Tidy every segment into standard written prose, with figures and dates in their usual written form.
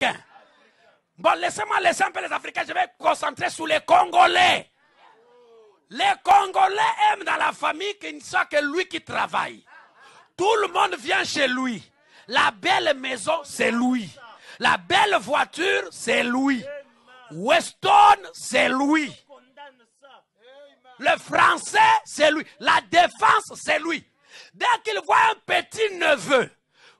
Africains. Bon, laissez-moi laisser un peu les Africains, je vais me concentrer sur les Congolais. Les Congolais aiment dans la famille qu'il ne soit que lui qui travaille. Tout le monde vient chez lui. La belle maison, c'est lui. La belle voiture, c'est lui. Weston, c'est lui. Le français, c'est lui. La défense, c'est lui. Dès qu'il voit un petit neveu,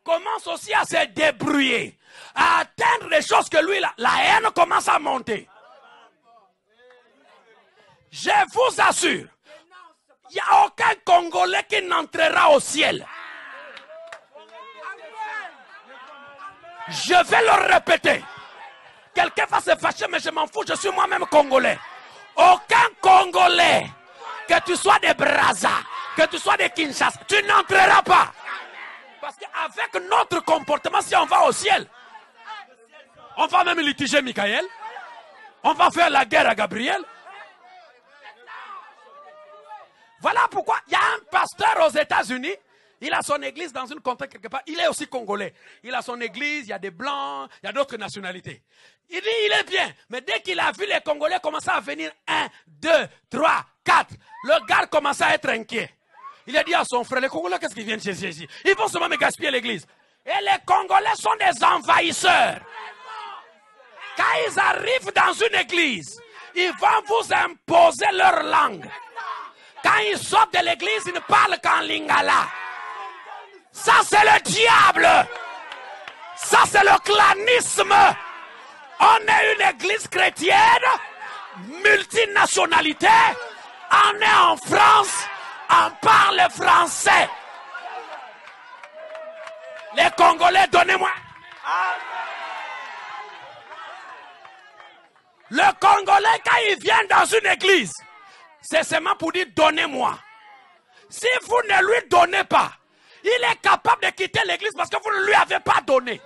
commence aussi à se débrouiller, à atteindre les choses que lui, la haine commence à monter. Je vous assure, il n'y a aucun Congolais qui n'entrera au ciel. Je vais le répéter. Quelqu'un va se fâcher, mais je m'en fous, je suis moi-même Congolais. Aucun Congolais, que tu sois des Brazza, que tu sois des Kinshasa, tu n'entreras pas. Parce qu'avec notre comportement, si on va au ciel, on va même litiger Michael, on va faire la guerre à Gabriel. Voilà pourquoi il y a un pasteur aux États-Unis, il a son église dans une contrée quelque part, il est aussi congolais. Il a son église, il y a des blancs, il y a d'autres nationalités. Il dit il est bien, mais dès qu'il a vu les Congolais commencer à venir 1, 2, 3, 4, le gars commence à être inquiet. Il a dit à son frère, les Congolais, qu'est-ce qu'ils viennent chez ici? Ils vont seulement me gaspiller l'église. Et les Congolais sont des envahisseurs. Quand ils arrivent dans une église, ils vont vous imposer leur langue. Quand ils sortent de l'église, ils ne parlent qu'en lingala. Ça, c'est le diable. Ça, c'est le clanisme. On est une église chrétienne, multinationalité. On est en France, on parle français. Les Congolais, donnez-moi. Le Congolais, quand il vient dans une église, c'est seulement pour dire donnez-moi. Si vous ne lui donnez pas, il est capable de quitter l'église parce que vous ne lui avez pas donné.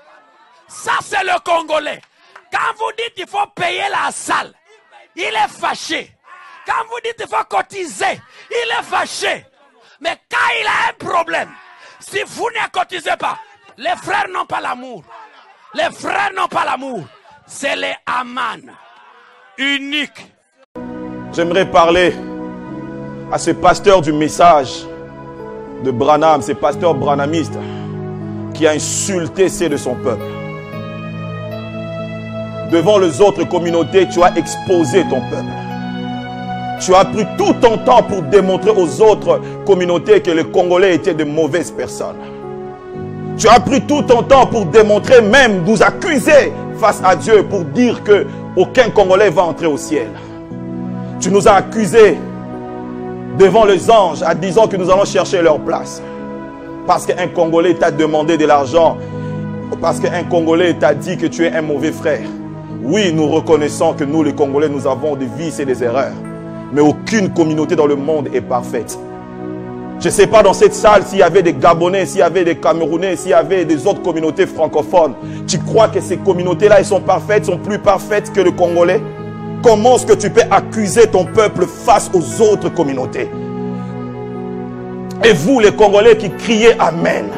Ça, c'est le Congolais. Quand vous dites qu'il faut payer la salle, il est fâché. Quand vous dites qu'il faut cotiser, il est fâché. Mais quand il a un problème, si vous ne cotisez pas, les frères n'ont pas l'amour. Les frères n'ont pas l'amour. C'est les Aman. Uniques. J'aimerais parler à ce pasteur du message de Branham, ce pasteur branhamiste qui a insulté ceux de son peuple. Devant les autres communautés, tu as exposé ton peuple. Tu as pris tout ton temps pour démontrer aux autres communautés que les Congolais étaient de mauvaises personnes. Tu as pris tout ton temps pour démontrer, même nous accuser face à Dieu, pour dire qu'aucun Congolais va entrer au ciel. Tu nous as accusés devant les anges en disant que nous allons chercher leur place. Parce qu'un Congolais t'a demandé de l'argent. Parce qu'un Congolais t'a dit que tu es un mauvais frère. Oui, nous reconnaissons que nous les Congolais, nous avons des vices et des erreurs. Mais aucune communauté dans le monde est parfaite. Je ne sais pas dans cette salle s'il y avait des Gabonais, s'il y avait des Camerounais, s'il y avait des autres communautés francophones. Tu crois que ces communautés-là, elles sont parfaites, sont plus parfaites que le Congolais? Comment est-ce que tu peux accuser ton peuple face aux autres communautés? Et vous, les Congolais qui criez Amen,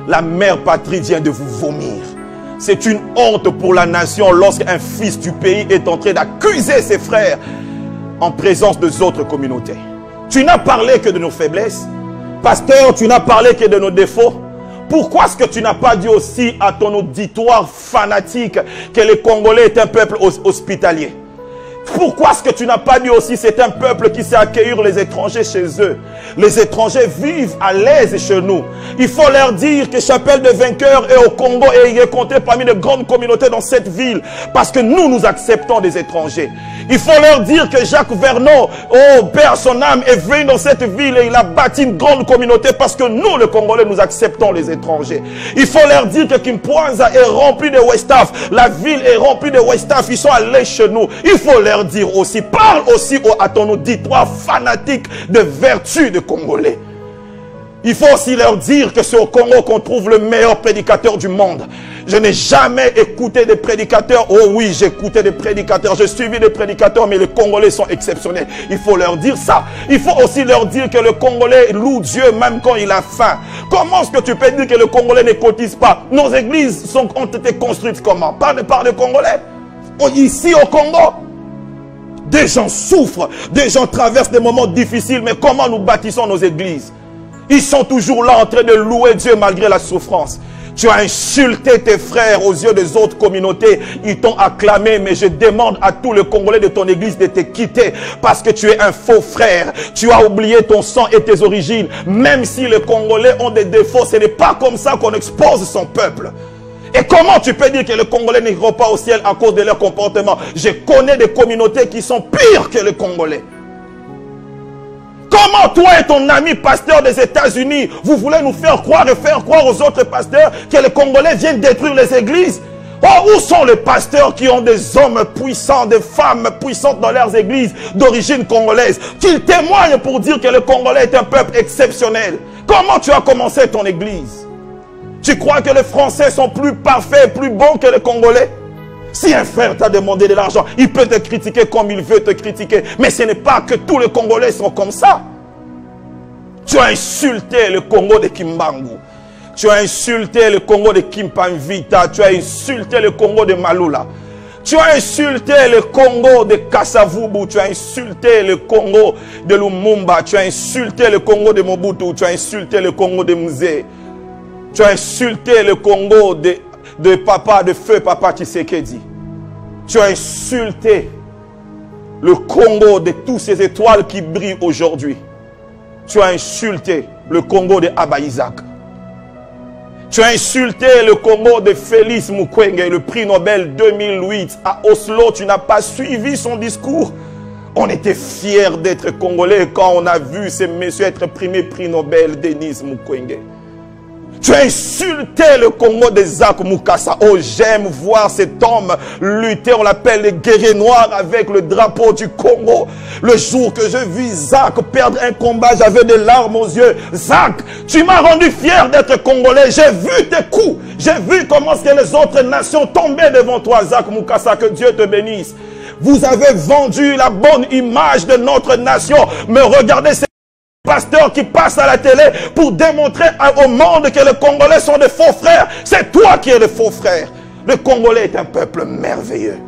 la mère patrie vient de vous vomir. C'est une honte pour la nation lorsqu'un fils du pays est en train d'accuser ses frères en présence des autres communautés. Tu n'as parlé que de nos faiblesses. Pasteur, tu n'as parlé que de nos défauts. Pourquoi est-ce que tu n'as pas dit aussi à ton auditoire fanatique que les Congolais est un peuple hospitalier? Pourquoi est-ce que tu n'as pas dit aussi c'est un peuple qui sait accueillir les étrangers chez eux? Les étrangers vivent à l'aise chez nous. Il faut leur dire que Chapelle de Vainqueurs est au Congo et il est compté parmi les grandes communautés dans cette ville. Parce que nous, nous acceptons des étrangers. Il faut leur dire que Jacques Vernon, oh Père son âme, est venu dans cette ville et il a bâti une grande communauté parce que nous, les Congolais, nous acceptons les étrangers. Il faut leur dire que Kimpwanza est rempli de Westaf. La ville est remplie de Westaf. Ils sont allés chez nous. Il faut leur dire aussi, parle aussi à ton auditoire fanatique de vertu de Congolais. Il faut aussi leur dire que c'est au Congo qu'on trouve le meilleur prédicateur du monde. Je n'ai jamais écouté des prédicateurs. Oh oui, j'ai écouté des prédicateurs. J'ai suivi des prédicateurs, mais les Congolais sont exceptionnels. Il faut leur dire ça. Il faut aussi leur dire que le Congolais loue Dieu même quand il a faim. Comment est-ce que tu peux dire que le Congolais ne cotise pas? Nos églises ont été construites comment? Par les Congolais. Ici au Congo, des gens souffrent, des gens traversent des moments difficiles, mais comment nous bâtissons nos églises? Ils sont toujours là en train de louer Dieu malgré la souffrance. Tu as insulté tes frères aux yeux des autres communautés. Ils t'ont acclamé, mais je demande à tous les Congolais de ton église de te quitter parce que tu es un faux frère. Tu as oublié ton sang et tes origines. Même si les Congolais ont des défauts, ce n'est pas comme ça qu'on expose son peuple. Et comment tu peux dire que les Congolais n'iront pas au ciel à cause de leur comportement? Je connais des communautés qui sont pires que les Congolais. Comment toi et ton ami pasteur des États-Unis, vous voulez nous faire croire et faire croire aux autres pasteurs que les Congolais viennent détruire les églises? Oh, où sont les pasteurs qui ont des hommes puissants, des femmes puissantes dans leurs églises d'origine congolaise, qu'ils témoignent pour dire que le Congolais est un peuple exceptionnel? Comment tu as commencé ton église? Tu crois que les Français sont plus parfaits, plus bons que les Congolais? Si un frère t'a demandé de l'argent, il peut te critiquer comme il veut te critiquer. Mais ce n'est pas que tous les Congolais sont comme ça. Tu as insulté le Congo de Kimbangu. Tu as insulté le Congo de Kimpanvita. Tu as insulté le Congo de Malula. Tu as insulté le Congo de Kasavubu. Tu as insulté le Congo de Lumumba. Tu as insulté le Congo de Mobutu. Tu as insulté le Congo de Mzee. Tu as insulté le Congo de feu Papa Tshisekedi. Tu as insulté le Congo de toutes ces étoiles qui brillent aujourd'hui. Tu as insulté le Congo de Abba Isaac. Tu as insulté le Congo de Félix Mukwege, le prix Nobel 2008. À Oslo, tu n'as pas suivi son discours. On était fiers d'être Congolais quand on a vu ces messieurs être primés prix Nobel, Denis Mukwege. Tu as insulté le Congo de Zach Mukasa. Oh, j'aime voir cet homme lutter. On l'appelle le guerrier noir avec le drapeau du Congo. Le jour que je vis Zach perdre un combat, j'avais des larmes aux yeux. Zach, tu m'as rendu fier d'être Congolais. J'ai vu tes coups. J'ai vu comment est-ce que les autres nations tombaient devant toi, Zach Mukasa. Que Dieu te bénisse. Vous avez vendu la bonne image de notre nation. Mais regardez ces pasteurs qui passent à la télé pour démontrer au monde que les Congolais sont des faux frères. C'est toi qui es le faux frère. Le Congolais est un peuple merveilleux.